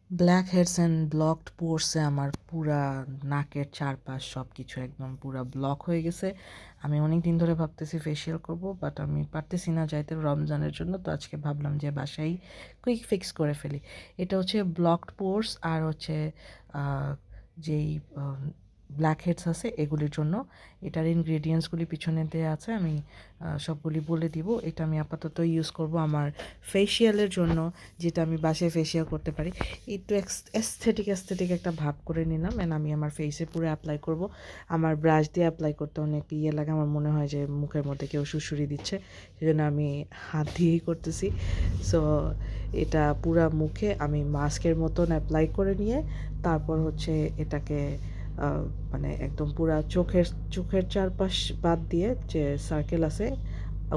Black heads and blocked পোরসে আমার পুরা নাকের চারপাশ সব কিছু একদম পুরা ব্লক হয়ে গেছে। আমি অনেক দিন ধরে ভাবতেছি ফেসিয়াল করব, বাট আমি পারতেছি না যাইতে রমজানের জন্য। তো আজকে ভাবলাম যে বাসায় কুইক ফিক্স করে ফেলি। এটা হচ্ছে ব্লকড পোরস আর হচ্ছে যেই ব্ল্যাক হেডস আছে এগুলির জন্য। এটার ইনগ্রেডিয়েন্টসগুলি পিছনে দেওয়া আছে, আমি সবগুলি বলে দিব। এটা আমি আপাতত ইউজ করব আমার ফেসিয়ালের জন্য, যেটা আমি বাসায় ফেসিয়াল করতে পারি। একটু অ্যাস্থেটিক একটা ভাব করে নিলাম, অ্যান্ড আমি আমার ফেসে পুরো অ্যাপ্লাই করব। আমার ব্রাশ দিয়ে অ্যাপ্লাই করতে অনেক লাগে, আমার মনে হয় যে মুখের মধ্যে কেউ সুড়সুড়ি দিচ্ছে, সেজন্য আমি হাত দিয়েই করতেছি। সো এটা পুরা মুখে আমি মাস্কের মতন অ্যাপ্লাই করে নিয়ে তারপর হচ্ছে এটাকে মানে একদম পুরা চোখের চারপাশ বাদ দিয়ে যে সার্কেল আছে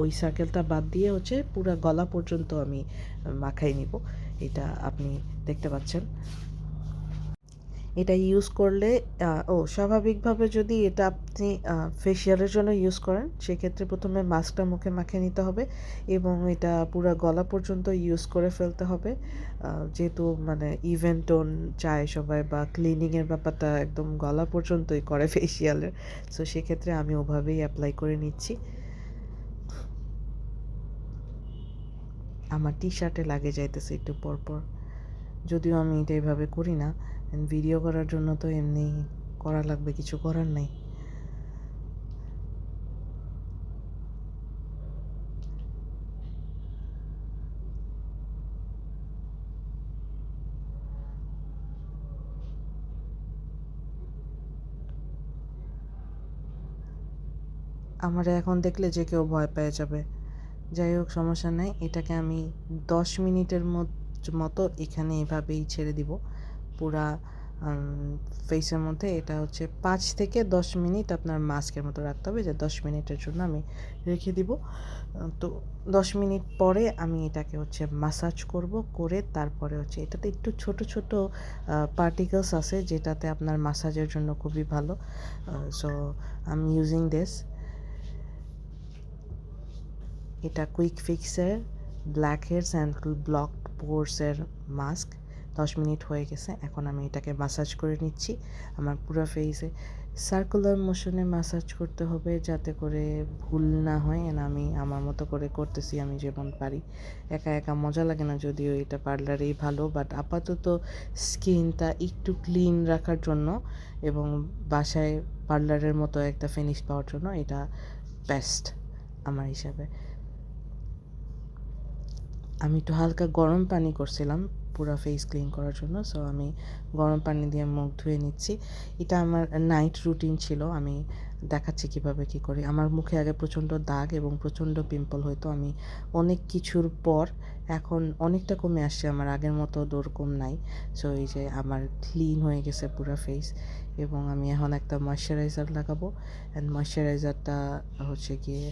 ওই সার্কেলটা বাদ দিয়ে হচ্ছে পুরা গলা পর্যন্ত আমি মাখাই নিব। এটা আপনি দেখতে পাচ্ছেন। এটা ইউজ করলে স্বাভাবিকভাবে যদি এটা আপনি ফেসিয়ালের জন্য ইউজ করেন, সেক্ষেত্রে প্রথমে মাস্কটা মুখে মাখিয়ে নিতে হবে এবং এটা পুরো গলা পর্যন্ত ইউজ করে ফেলতে হবে। যেহেতু মানে ইভেন টোন চায় সবাই, বা ক্লিনিংয়ের ব্যাপারটা একদম গলা পর্যন্তই করে ফেসিয়ালের। সো সেক্ষেত্রে আমি ওভাবেই অ্যাপ্লাই করে নিচ্ছি। আমার টি শার্টে লাগে যাইতেছে একটু পরপর, যদিও আমি এটা এভাবে করি না। ভিডিও করার জন্য তো এমনি করা লাগবে, কিছু করার নাই। আমারে এখন দেখলে যে কেউ ভয় পেয়ে যাবে। যাই হোক, সমস্যা নাই। এটাকে আমি 10 মিনিটের মতো এখানে এভাবেই ছেড়ে দিব পুরা ফেসের মধ্যে। এটা হচ্ছে 5 থেকে 10 মিনিট আপনার মাস্কের মতো রাখতে হবে, যে 10 মিনিটের জন্য আমি রেখে দিব। তো 10 মিনিট পরে আমি এটাকে হচ্ছে মাসাজ করব, করে তারপরে হচ্ছে এটাতে একটু ছোট ছোট পার্টিকেলস আছে যেটাতে আপনার মাসাজের জন্য খুবই ভালো। So I am using this. এটা কুইক ফিক্সের ব্ল্যাক হেডস অ্যান্ড ব্লকড পোরসের মাস্ক। 10 মিনিট হয়ে গেছে, এখন আমি এটাকে মাসাজ করে নিচ্ছি আমার পুরো ফেসে। সার্কুলার মোশনে মাসাজ করতে হবে যাতে করে ভুল না হয়, এন্ড আমি আমার মতো করে করতেছি, আমি যেমন পারি। একা একা মজা লাগে না, যদিও এটা পার্লারেই ভালো, বাট আপাতত স্কিনটা একটু ক্লিন রাখার জন্য এবং বাসায় পার্লারের মতো একটা ফিনিশ পাওয়ার জন্য এটা বেস্ট আমার হিসাবে। আমি একটু হালকা গরম পানি করছিলাম পুরো ফেস ক্লিন করার জন্য। সো আমি গরম পানি দিয়ে মুখ ধুয়ে নিচ্ছি। এটা আমার নাইট রুটিন ছিল। আমি দেখাচ্ছি কীভাবে কী করি। আমার মুখে আগে প্রচণ্ড দাগ এবং প্রচণ্ড পিম্পল হইতো। আমি অনেক কিছুর পর এখন অনেকটা কমে আসছে, আমার আগের মতো ওরকম নাই। সো এই যে আমার ক্লিন হয়ে গেছে পুরো ফেস, এবং আমি এখন একটা ময়শ্চারাইজার লাগাবো। অ্যান্ড ময়শ্চারাইজারটা হচ্ছে গিয়ে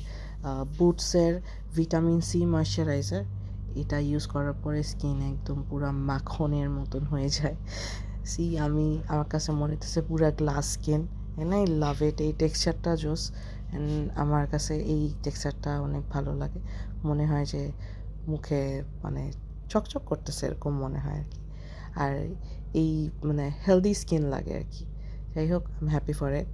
বুটসের ভিটামিন সি ময়শ্চারাইজার। এটা ইউজ করার পরে স্কিন একদম পুরা মাখনের মতন হয়ে যায়। আমি আমার কাছে মনে হইতেছে পুরা glass skin, and I love it. এই টেক্সচারটা জোস, অ্যান্ড আমার কাছে এই টেক্সচারটা অনেক ভালো লাগে। মনে হয় যে মুখে মানে চকচক করতেছে এরকম মনে হয় আর কি। আর এই মানে হেলদি স্কিন লাগে আর কি। যাই হোক, I am happy for it.